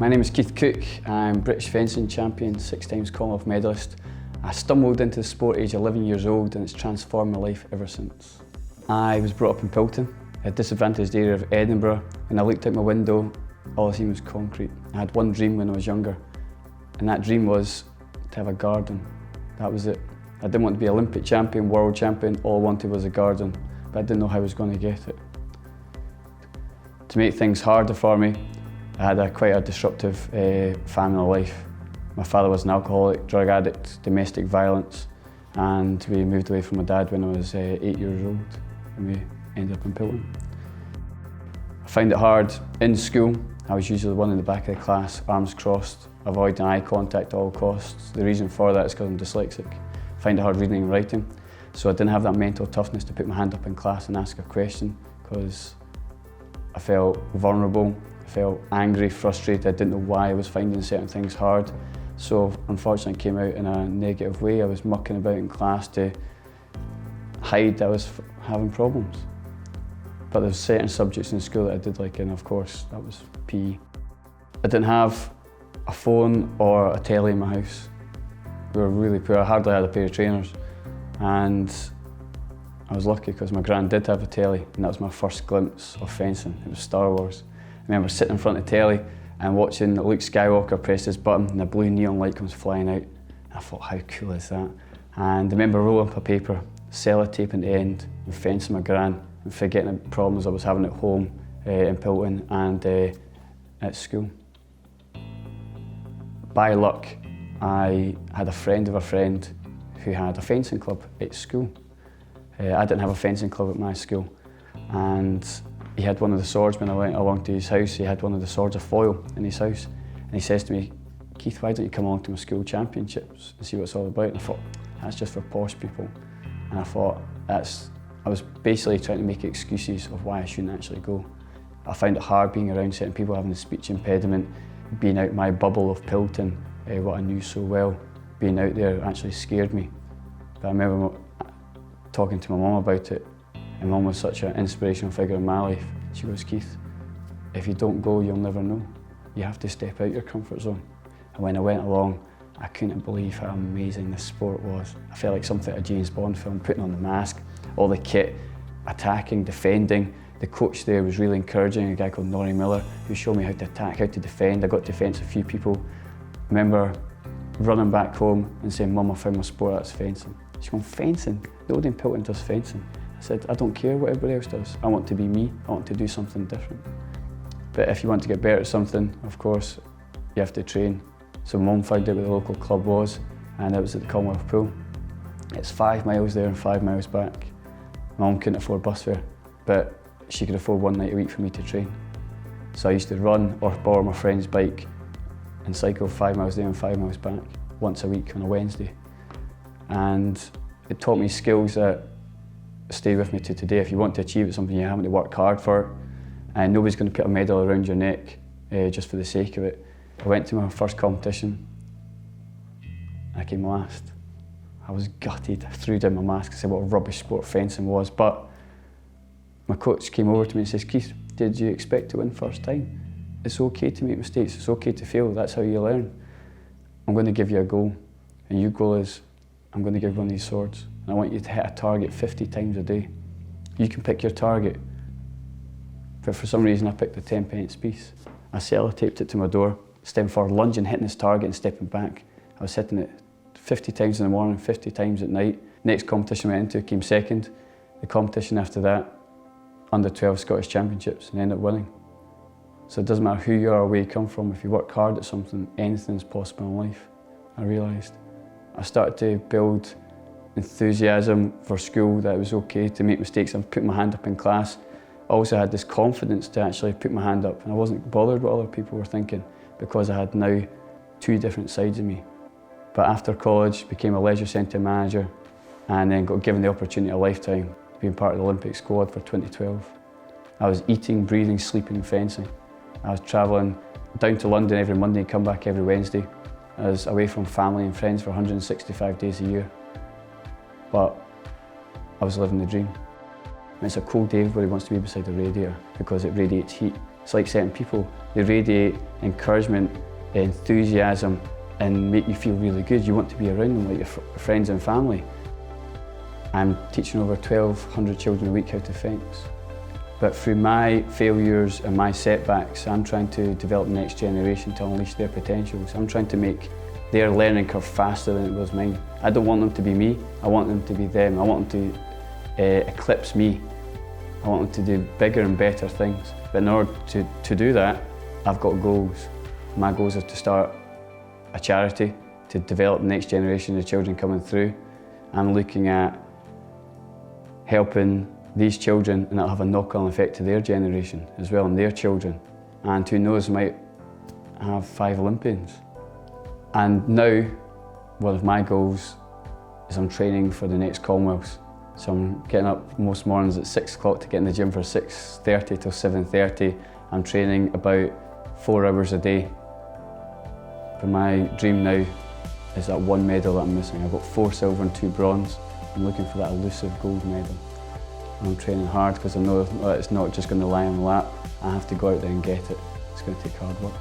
My name is Keith Cook. I'm British fencing champion, 6 times Commonwealth medalist. I stumbled into the sport at age 11 years old and it's transformed my life ever since. I was brought up in Pilton, a disadvantaged area of Edinburgh. When I looked out my window, all I seen was concrete. I had one dream when I was younger, and that dream was to have a garden. That was it. I didn't want to be Olympic champion, world champion, all I wanted was a garden, but I didn't know how I was going to get it. To make things harder for me, I had quite a disruptive family life. My father was an alcoholic, drug addict, domestic violence, and we moved away from my dad when I was 8 years old, and we ended up in Pilton. I found it hard in school. I was usually the one in the back of the class, arms crossed, avoiding eye contact at all costs. The reason for that is because I'm dyslexic. I find it hard reading and writing, so I didn't have that mental toughness to put my hand up in class and ask a question, because I felt vulnerable, I felt angry, frustrated. I didn't know why I was finding certain things hard. So unfortunately it came out in a negative way. I was mucking about in class to hide that I was having problems. But there were certain subjects in school that I did like, and of course that was PE. I didn't have a phone or a telly in my house. We were really poor. I hardly had a pair of trainers. And I was lucky because my gran did have a telly, and that was my first glimpse of fencing. It was Star Wars. I remember sitting in front of the telly and watching Luke Skywalker press his button and a blue neon light comes flying out. I thought, how cool is that? And I remember rolling up a paper, sellotaping the end, and fencing my gran, and forgetting the problems I was having at home in Pilton and at school. By luck, I had a friend of a friend who had a fencing club at school. I didn't have a fencing club at my school, and he had one of the swords. When I went along to his house, he had one of the swords of foil in his house, and he says to me, "Keith, why don't you come along to my school championships and see what it's all about?" And I thought, that's just for posh people. And I thought, I was basically trying to make excuses of why I shouldn't actually go. I found it hard being around certain people having a speech impediment, being out my bubble of Pilton, what I knew so well. Being out there actually scared me. But I remember talking to my mum about it, and Mum was such an inspirational figure in my life. She goes, "Keith, if you don't go, you'll never know. You have to step out your comfort zone." And when I went along, I couldn't believe how amazing this sport was. I felt like something out of a James Bond film, putting on the mask, all the kit, attacking, defending. The coach there was really encouraging, a guy called Norrie Miller, who showed me how to attack, how to defend. I got to fence a few people. I remember running back home and saying, "Mum, I found my sport, that's fencing." She's going, "Fencing? Nobody in Pilton does fencing." I said, "I don't care what everybody else does. I want to be me. I want to do something different." But if you want to get better at something, of course, you have to train. So Mum found out where the local club was, and it was at the Commonwealth Pool. It's 5 miles there and 5 miles back. Mum couldn't afford bus fare, but she could afford one night a week for me to train. So I used to run or borrow my friend's bike and cycle 5 miles there and 5 miles back once a week on a Wednesday. And it taught me skills that stay with me to today. If you want to achieve something, you have to work hard for it, and nobody's going to put a medal around your neck just for the sake of it. I went to my first competition, I came last. I was gutted. I threw down my mask and said what a rubbish sport fencing was, but my coach came over to me and says, "Keith, did you expect to win first time? It's okay to make mistakes, it's okay to fail, that's how you learn. I'm going to give you a goal, and your goal is, I'm going to give one of these swords, and I want you to hit a target 50 times a day. You can pick your target." But for some reason I picked a 10-pence piece. I sellotaped it to my door, stepping forward, lunging, hitting this target and stepping back. I was hitting it 50 times in the morning, 50 times at night. Next competition I went into came second. The competition after that, under 12 Scottish Championships, and ended up winning. So it doesn't matter who you are or where you come from, if you work hard at something, anything's possible in life, I realised. I started to build enthusiasm for school, that it was okay to make mistakes and put my hand up in class. I also had this confidence to actually put my hand up, and I wasn't bothered what other people were thinking, because I had now 2 different sides of me. But after college, became a leisure centre manager, and then got given the opportunity of a lifetime, being part of the Olympic squad for 2012. I was eating, breathing, sleeping and fencing. I was travelling down to London every Monday and come back every Wednesday. I was away from family and friends for 165 days a year. But I was living the dream. When it's a cold day, everybody wants to be beside a radiator because it radiates heat. It's like certain people. They radiate encouragement, enthusiasm, and make you feel really good. You want to be around them like your friends and family. I'm teaching over 1,200 children a week how to fence. But through my failures and my setbacks, I'm trying to develop the next generation to unleash their potentials. I'm trying to make their learning curve faster than it was mine. I don't want them to be me, I want them to be them. I want them to eclipse me. I want them to do bigger and better things. But in order to do that, I've got goals. My goals are to start a charity, to develop the next generation of children coming through. I'm looking at helping these children, and that'll have a knock-on effect to their generation as well, and their children. And who knows, might have 5 Olympians. And now, one of my goals is I'm training for the next Commonwealths. So I'm getting up most mornings at 6 o'clock to get in the gym for 6:30 till 7:30. I'm training about 4 hours a day. But my dream now is that 1 medal that I'm missing. I've got 4 silver and 2 bronze. I'm looking for that elusive gold medal. And I'm training hard because I know that it's not just going to lie on my lap. I have to go out there and get it. It's going to take hard work.